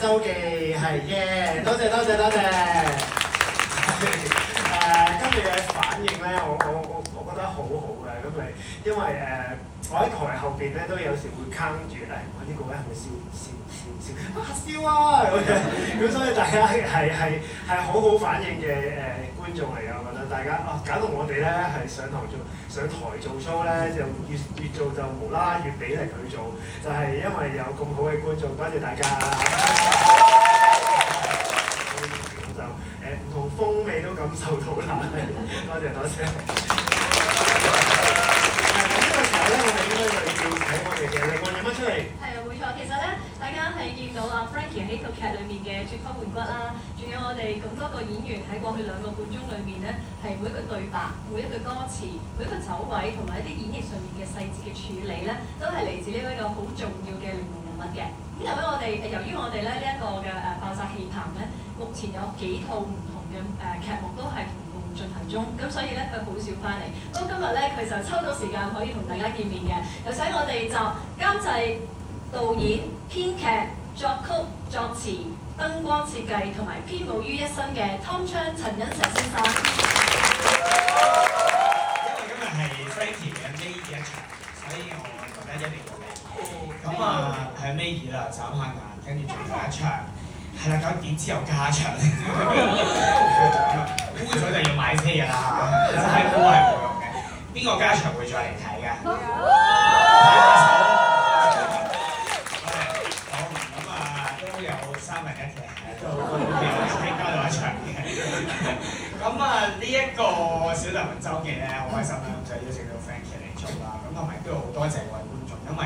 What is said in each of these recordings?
周記係耶，多謝。今日嘅反應咧，我覺得好好嘅，咁你因為我喺台後邊咧都有時會坑住我呢個咧係咪笑啊咁樣，咁所以大家係好好反應嘅觀眾嚟㗎，我覺得大家搞到我哋咧係上台做 show 咧，就越做就無啦啦越俾力去做，就係因為有咁好嘅觀眾，多謝大家。咁就唔同風味都感受到啦，多謝。咁呢個時候咧，我哋應該就要睇我哋嘅另外有乜出嚟。係啊，冇錯。其實咧，大家係見到阿 Frankie 喺套劇裏面嘅脫胎換骨啦，仲有我哋咁多個演員喺過去2個半鐘裏面咧，係每一句對白、每一句歌詞、每一個走位同埋一啲演繹上面嘅細節嘅處理咧，都係嚟自呢一個好重要嘅靈魂人物嘅。咁由於我哋咧呢一個嘅爆炸戲棚咧，目前有幾套唔同嘅劇目都係同步進行中，咁所以咧佢好少翻嚟。不過今日咧佢就抽到時間可以同大家見面嘅，有請我哋就監製、導演、編劇、作曲、作詞、燈光設計同埋編舞於一身嘅湯昌陳欣石先生。因為今日係 Frankie 嘅尾一場，所以我覺得一定要嚟。咁係尾二啦，眨下眼，跟住仲有一場，係啦，9點之後加場，污咗就要買飛㗎啦，真係污係冇用嘅。邊個加場會再嚟睇㗎？都有1/3嘅，都加咗一場嘅。咁呢一個小特文周記咧，好開心啦，就邀請到 Frankie 嚟做啦。咁同埋都要好多謝各位觀眾，因為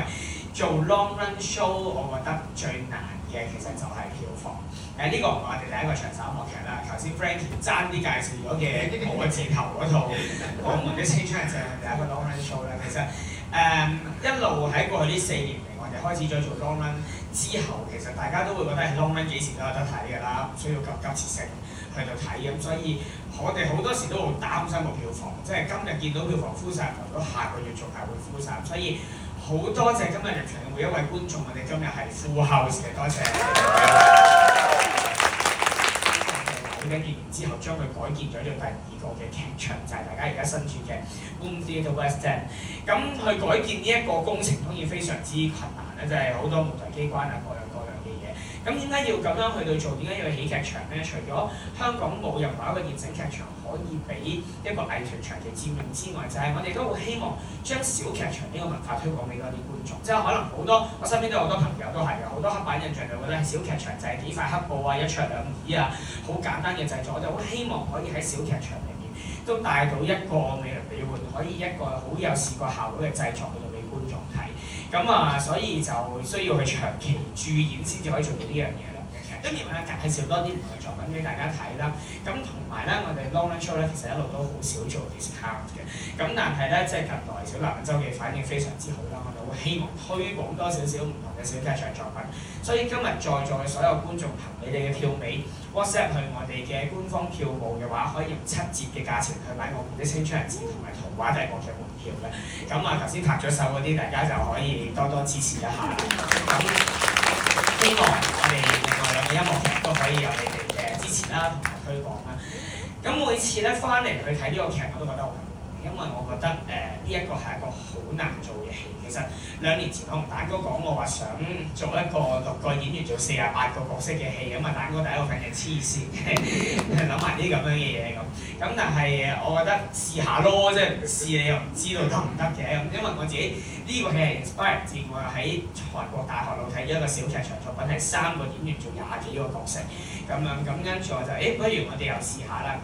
做 long run show， 我覺得最難嘅其實就係票房。呢個唔係我哋第一個長壽音樂劇啦。頭先 Frankie 爭啲介紹咗嘅冇個字頭嗰套《我們的青春》就係第一個 long run show 啦。其實一路喺過去呢4年嚟，我哋開始咗做 long run 之後，其實大家都會覺得係 long run 幾時都有得睇㗎啦，唔需要急切性去到睇咁，所以我哋好多時都好擔心個票房，即係今日見到票房呼晒入頭，都下個月仲係會呼晒，所以好多謝今日入場嘅每一位觀眾，我哋今日係 full house 嘅，多謝。改建完之後，將佢改建咗做第2個嘅劇場，就係大家而家身處嘅 Boom Theatre West End。咁去改建呢一個工程當然非常之困難咧，即係好多無台機關啊，各樣嘅嘢。咁點解要咁樣去到做？點解要起劇場咧？除咗香港冇任何一個現成劇場可以俾一個藝團長期佔用之外，就係我哋都好希望將小劇場呢個文化推廣俾多啲觀眾。即係可能好多我身邊都有好多朋友都係嘅，好多刻板印象就覺得小劇場就係幾塊黑布啊、1桌2椅啊，好簡單嘅製作。我就好希望可以喺小劇場裏面都帶到一個美輪美奐，可以一個好有視覺效果嘅製作去到俾觀眾睇。所以就需要去長期駐演先至可以做到呢樣嘢啦。跟住介紹多啲唔同嘅作品俾大家睇啦。咁同埋咧，我哋 long run show 咧其實一路都好少做 discount 嘅。咁但係咧，即係近來小男人周記反應非常之好啦，我哋好希望推廣多少少唔同嘅小劇場作品。所以今日在座嘅所有觀眾憑你哋嘅票尾 WhatsApp 去我哋嘅官方票務嘅話，可以用7折嘅價錢去買我們的青春日誌同埋童話帝國嘅門票嘅。咁頭先拍咗手嗰啲，大家就可以多多支持一下啦。咁希望我哋另外2個音樂劇都可以有你哋嘅支持啦，同埋推廣啦。咁每次咧翻嚟去睇呢個劇，我都覺得好感動，因為我覺得呢一個係一個好難做嘅戲。其實2年前我同蛋哥講，我話想做一個6個演員做48個角色嘅戲，蛋哥第一個反應黐線，諗埋啲咁樣嘅嘢咁。但係我覺得試下咯，即係唔試你又唔知道得唔得嘅。因為我自己呢個戲係 inspire 自我喺韓國大學度睇咗一個小劇場作品，係3個演員做20幾個角色咁跟住我就不如我哋又試下啦。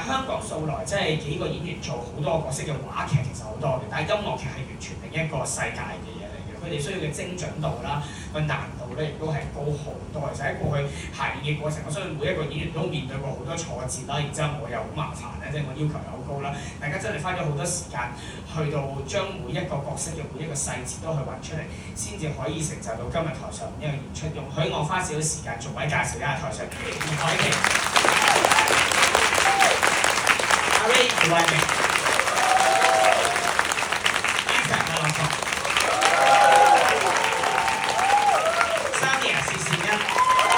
香港素來即係幾個演員做好多個角色嘅話劇其實好多嘅，但係音樂劇係完全另一個世界嘅嘢嚟嘅。佢哋需要嘅精準度啦，個難度咧亦都係高好多。其實喺過去排練嘅過程，我相信每一個演員都面對過好多挫折啦，然之後我又好麻煩咧，即係我要求又好高啦。大家真係花咗好多時間去到將每一個角色嘅每一個細節都去揾出嚟，先至可以成就到今日台上面一個演出。容許我花少少時間逐位介紹一下台上面嘅吳海琪、阿 Ray 胡慧明、Ethan 阿樂樂、Sammy 薛善恩。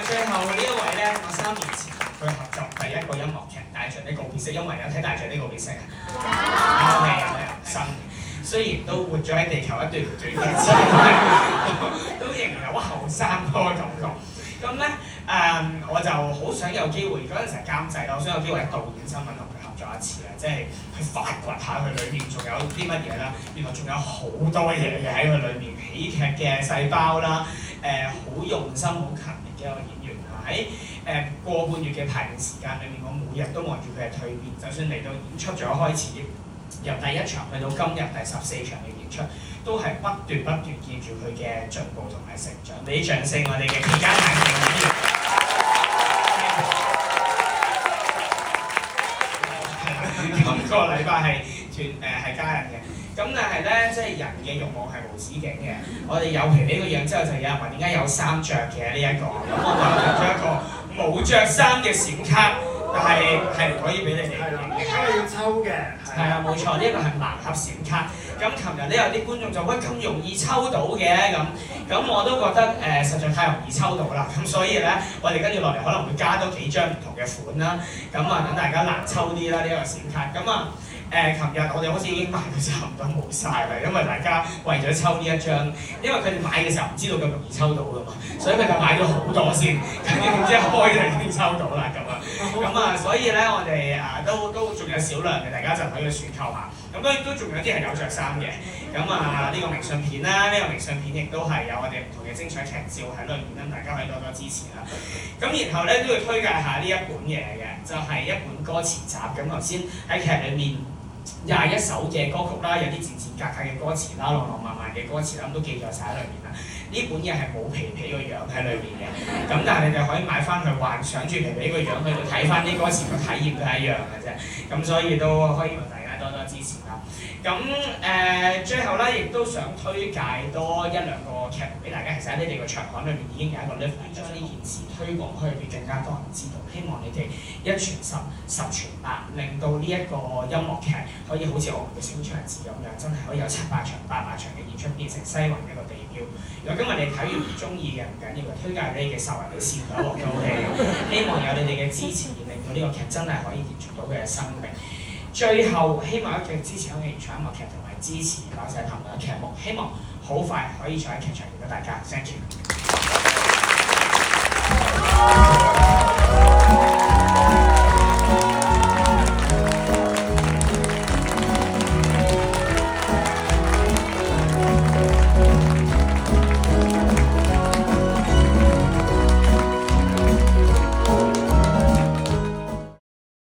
最後呢一位咧，我3年前佢合作第一個音樂劇《大象的告別式》，因為有睇《大象的告別式》啊，有新嘅，雖然都活咗喺地球一段短嘅時間，都仍然有後生嗰個感覺。咁咧我就好想有機會嗰陣時係監製啦，我想有機會喺導演身份同佢合作一次啦，即係去發掘下佢裏面仲有啲乜嘢啦。原來仲有好多嘢嘅喺佢裏面，喜劇嘅細胞啦，好用心、好勤力嘅一個演員啊！喺個半月嘅排練時間裏面，我每日都望住佢嘅蛻變，就算嚟到演出咗開始，由第一場去到今日第14場嘅演出，都係不斷見住佢嘅進步同埋成長。俾啲掌聲我哋嘅期間大嘅演員。今個禮拜係家人嘅，咁但係咧，即係人嘅慾望係無止境嘅。我哋有皮俾個樣之後，就有人話點解有衫着嘅呢一個，咁我就攞咗一個冇着衫嘅閃卡，但係唔可以俾你哋嘅，因為要抽嘅。係啊，冇錯，呢一個係盲盒閃卡。咁琴日咧有啲觀眾就喂，咁容易抽到嘅咁我都覺得實在太容易抽到啦。咁所以咧，我哋跟住落嚟可能會加多幾張唔同嘅款啦。咁啊，等大家難抽啲啦呢一個閃卡。咁啊琴日我哋好似已經賣到差唔多冇晒啦，因為大家為咗抽呢一張，因為佢哋買嘅時候唔知道咁容易抽到噶嘛，所以佢就買咗好多先，跟住然之後開就已經抽到啦咁啊，所以咧我哋都仲有少量嘅，大家就可以去選購下。咁當然都仲有啲係有着衫嘅，咁呢個明信片啦，呢個明信片亦都係有我哋唔同嘅精彩劇照喺裏面啦，大家可以多多支持啦。咁然後咧都要推介下呢一本嘢嘅，就係一本歌詞集。咁頭先喺劇裏面21首嘅歌曲啦，有啲字格嘅歌詞啦，浪浪漫漫嘅歌詞啦，咁都記載晒喺裏面啦。呢本嘢係冇皮皮個樣喺裏面嘅，咁但係你哋可以買翻去幻想住皮皮個樣去睇翻啲歌詞，個體驗都係一樣嘅啫。咁所以都可以同大家多多支持啦。咁最後咧，亦都想推介多1-2個劇目俾大家。其實喺你哋個場刊裏面已經有一個 lift，將呢件事推廣開去俾更加多人知道。希望你哋1傳10，10傳百，令到呢一個音樂劇可以好似我們嘅小腸子咁樣，真係可以有700場、800場嘅演出，變成西環一個地標。如果今日你睇完唔中意嘅唔緊要嘅，推介俾你嘅仇人，你笑到落都 OK。希望有你哋嘅支持，令到呢個劇真係可以延續到佢嘅生命。最後希望一直支持香港原創音樂劇同埋支持爆石頭嘅劇目，希望好快可以再喺劇場見到大家。Thank you。